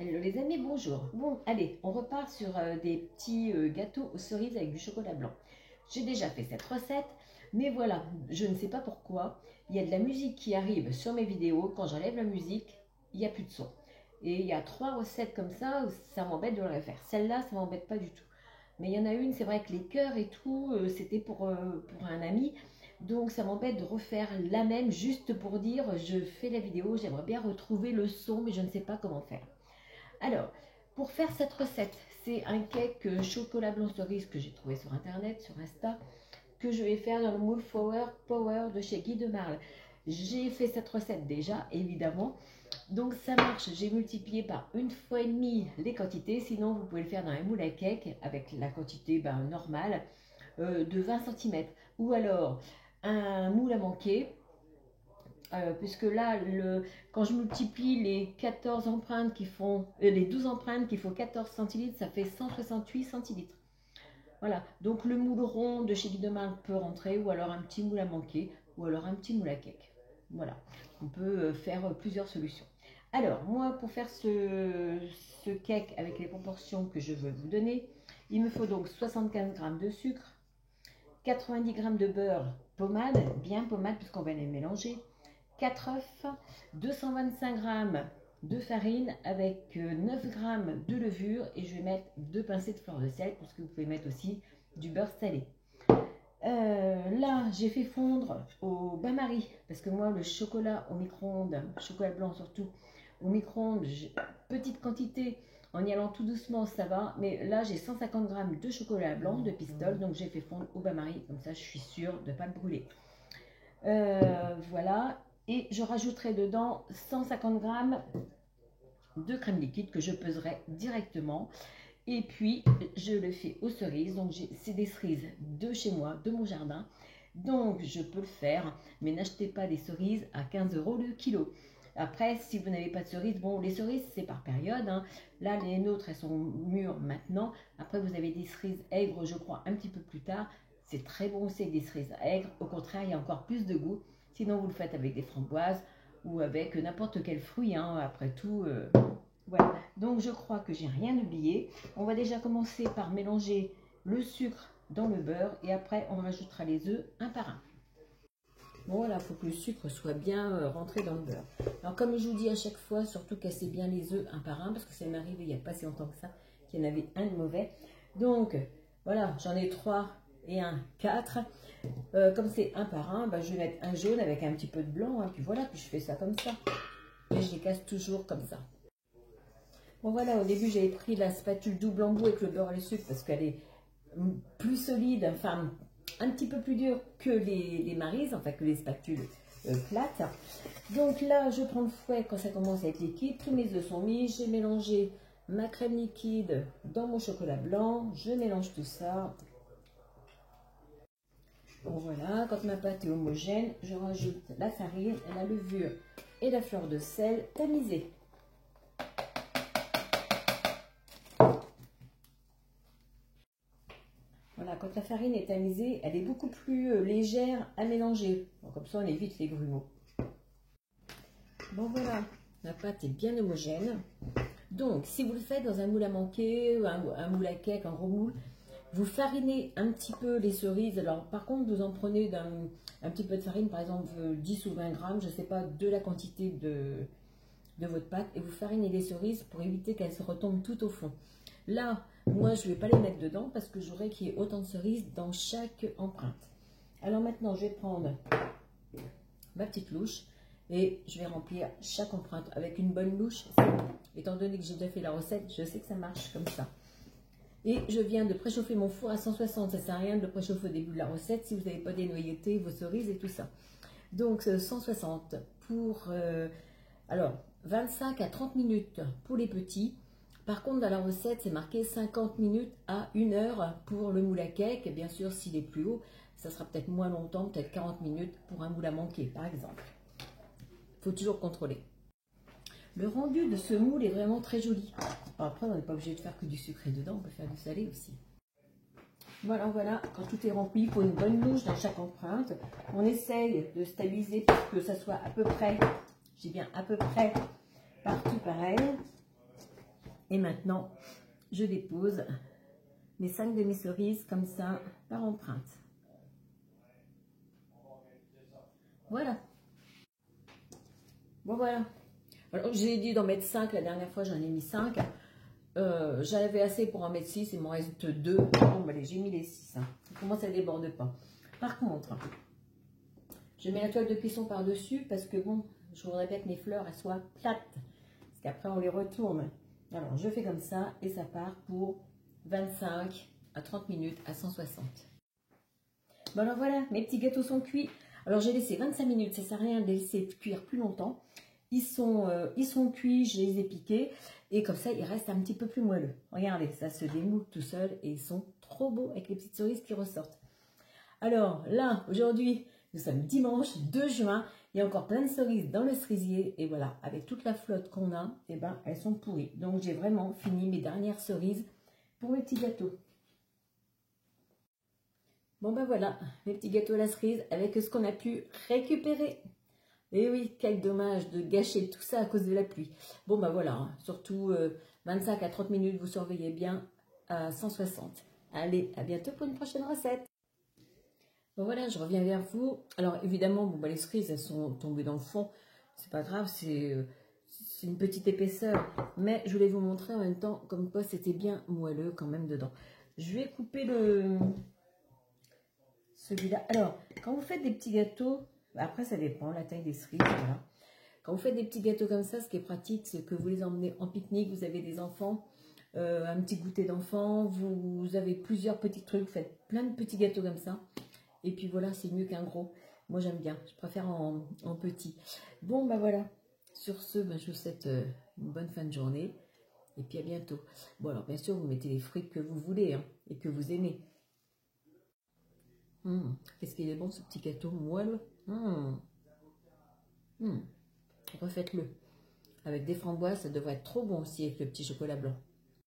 Hello les amis, bonjour. Bon, allez, on repart sur des petits gâteaux aux cerises avec du chocolat blanc. J'ai déjà fait cette recette, mais voilà, je ne sais pas pourquoi. Il y a de la musique qui arrive sur mes vidéos. Quand j'enlève la musique, il n'y a plus de son. Et il y a 3 recettes comme ça où ça m'embête de le refaire. Celle-là, ça m'embête pas du tout. Mais il y en a une, c'est vrai que les cœurs et tout, c'était pour un ami. Donc ça m'embête de refaire la même juste pour dire je fais la vidéo, j'aimerais bien retrouver le son, mais je ne sais pas comment faire. Alors, pour faire cette recette, c'est un cake chocolat blanc cerise que j'ai trouvé sur internet, sur Insta, que je vais faire dans le moule Power de chez Guy de Marle. J'ai fait cette recette déjà, évidemment. Donc ça marche, j'ai multiplié par 1,5 fois les quantités. Sinon, vous pouvez le faire dans un moule à cake avec la quantité normale de 20 cm. Ou alors un moule à manquer. Puisque là, quand je multiplie les 14 empreintes qui font, les 12 empreintes qui font 14 centilitres, ça fait 168 centilitres. Voilà, donc le moule rond de chez Guy de Marle peut rentrer, ou alors un petit moule à manquer, ou alors un petit moule à cake. Voilà, on peut faire plusieurs solutions. Alors, moi, pour faire ce cake avec les proportions que je veux vous donner, il me faut donc 75 g de sucre, 90 g de beurre pommade, bien pommade puisqu'on va les mélanger, 4 œufs, 225 g de farine avec 9 g de levure et je vais mettre 2 pincées de fleur de sel parce que vous pouvez mettre aussi du beurre salé. Là, j'ai fait fondre au bain-marie parce que moi, le chocolat au micro-ondes, chocolat blanc surtout, au micro-ondes, petite quantité, en y allant tout doucement, ça va. Mais là, j'ai 150 g de chocolat blanc, de pistole, donc j'ai fait fondre au bain-marie. Comme ça, je suis sûre de ne pas le brûler. Voilà. Et je rajouterai dedans 150 g de crème liquide que je peserai directement. Et puis, je le fais aux cerises. Donc, c'est des cerises de chez moi, de mon jardin. Donc, je peux le faire. Mais n'achetez pas des cerises à 15 € le kilo. Après, si vous n'avez pas de cerises, bon, les cerises, c'est par période. Hein. Là, les nôtres, elles sont mûres maintenant. Après, vous avez des cerises aigres, je crois, un petit peu plus tard. C'est très bon aussi avec des cerises aigres. Au contraire, il y a encore plus de goût. Sinon, vous le faites avec des framboises ou avec n'importe quel fruit. Hein. Après tout, voilà. Donc, je crois que j'ai rien oublié. On va déjà commencer par mélanger le sucre dans le beurre et après, on rajoutera les œufs un par un. Bon, voilà, il faut que le sucre soit bien rentré dans le beurre. Alors, comme je vous dis à chaque fois, surtout cassez bien les œufs un par un parce que ça m'est arrivé il n'y a pas si longtemps que ça qu'il y en avait un de mauvais. Donc, voilà, j'en ai 3 et un 4. Comme c'est un par un, je vais mettre un jaune avec un petit peu de blanc. Hein, puis voilà, puis je fais ça comme ça. Et je les casse toujours comme ça. Bon voilà, au début j'avais pris la spatule double embout avec le beurre et le sucre parce qu'elle est plus solide, enfin un petit peu plus dure que les Maryse, enfin que les spatules plates. Donc là je prends le fouet quand ça commence à être liquide, tous mes œufs sont mis, j'ai mélangé ma crème liquide dans mon chocolat blanc, je mélange tout ça. Bon voilà, quand ma pâte est homogène, je rajoute la farine, la levure et la fleur de sel tamisée. Voilà, quand la farine est tamisée, elle est beaucoup plus légère à mélanger. Bon, comme ça, on évite les grumeaux. Bon, voilà, la pâte est bien homogène. Donc, si vous le faites dans un moule à manquer, un moule à cake, un gros moule, vous farinez un petit peu les cerises. Alors, par contre, vous en prenez un petit peu de farine, par exemple 10 ou 20 grammes, je ne sais pas, de la quantité de votre pâte. Et vous farinez les cerises pour éviter qu'elles se retombent tout au fond. Là, moi, je ne vais pas les mettre dedans parce que j'aurais qu'il y ait autant de cerises dans chaque empreinte. Alors maintenant, je vais prendre ma petite louche et je vais remplir chaque empreinte avec une bonne louche. Étant donné que j'ai déjà fait la recette, je sais que ça marche comme ça. Et je viens de préchauffer mon four à 160. Ça ne sert à rien de le préchauffer au début de la recette si vous n'avez pas dénoyauté vos cerises et tout ça. Donc 160 pour... alors, 25 à 30 minutes pour les petits. Par contre, dans la recette, c'est marqué 50 minutes à 1 heure pour le moule à cake. Et bien sûr, s'il est plus haut, ça sera peut-être moins longtemps, peut-être 40 minutes pour un moule à manquer, par exemple. Il faut toujours contrôler. Le rendu de ce moule est vraiment très joli. Alors après, on n'est pas obligé de faire que du sucré dedans, on peut faire du salé aussi. Voilà, voilà, quand tout est rempli, il faut une bonne louche dans chaque empreinte. On essaye de stabiliser pour que ça soit à peu près, j'ai bien à peu près partout pareil. Et maintenant, je dépose mes 5 demi-cerises comme ça, par empreinte. Voilà. Bon, voilà. Alors, j'ai dit d'en mettre 5, la dernière fois j'en ai mis 5. J'avais assez pour en mettre 6, il m'en reste 2. Bon, bah, allez, j'ai mis les 6. Hein. Comment ça ne déborde pas. Par contre, je mets la toile de cuisson par-dessus parce que bon, je voudrais bien que mes fleurs elles soient plates. Parce qu'après on les retourne. Alors, je fais comme ça et ça part pour 25 à 30 minutes à 160. Bon, alors voilà, mes petits gâteaux sont cuits. Alors, j'ai laissé 25 minutes, ça ne sert à rien de les laisser cuire plus longtemps. Ils sont cuits, je les ai piqués. Et comme ça, ils restent un petit peu plus moelleux. Regardez, ça se démoule tout seul et ils sont trop beaux avec les petites cerises qui ressortent. Alors là, aujourd'hui, nous sommes dimanche 2 juin. Il y a encore plein de cerises dans le cerisier. Et voilà, avec toute la flotte qu'on a, eh ben, elles sont pourries. Donc, j'ai vraiment fini mes dernières cerises pour mes petits gâteaux. Bon ben voilà, mes petits gâteaux à la cerise avec ce qu'on a pu récupérer. Et oui, quel dommage de gâcher tout ça à cause de la pluie. Bon ben voilà, hein, surtout 25 à 30 minutes, vous surveillez bien à 160. Allez, à bientôt pour une prochaine recette. Bon voilà, je reviens vers vous. Alors évidemment, bon, ben, les cerises, elles sont tombées dans le fond. C'est pas grave, c'est une petite épaisseur. Mais je voulais vous montrer en même temps comme quoi c'était bien moelleux quand même dedans. Je vais couper celui-là. Alors, quand vous faites des petits gâteaux, après ça dépend, la taille des cerises, voilà. Quand vous faites des petits gâteaux comme ça, ce qui est pratique, c'est que vous les emmenez en pique-nique, vous avez des enfants, un petit goûter d'enfant, vous avez plusieurs petits trucs, vous faites plein de petits gâteaux comme ça. Et puis voilà, c'est mieux qu'un gros. Moi j'aime bien, je préfère en petit. Bon, bah voilà. Sur ce, bah, je vous souhaite une bonne fin de journée. Et puis à bientôt. Bon, alors bien sûr, vous mettez les fruits que vous voulez hein, et que vous aimez. Qu'est-ce qu'il est bon ce petit gâteau moelleux. Refaites-le. Avec des framboises, ça devrait être trop bon aussi avec le petit chocolat blanc.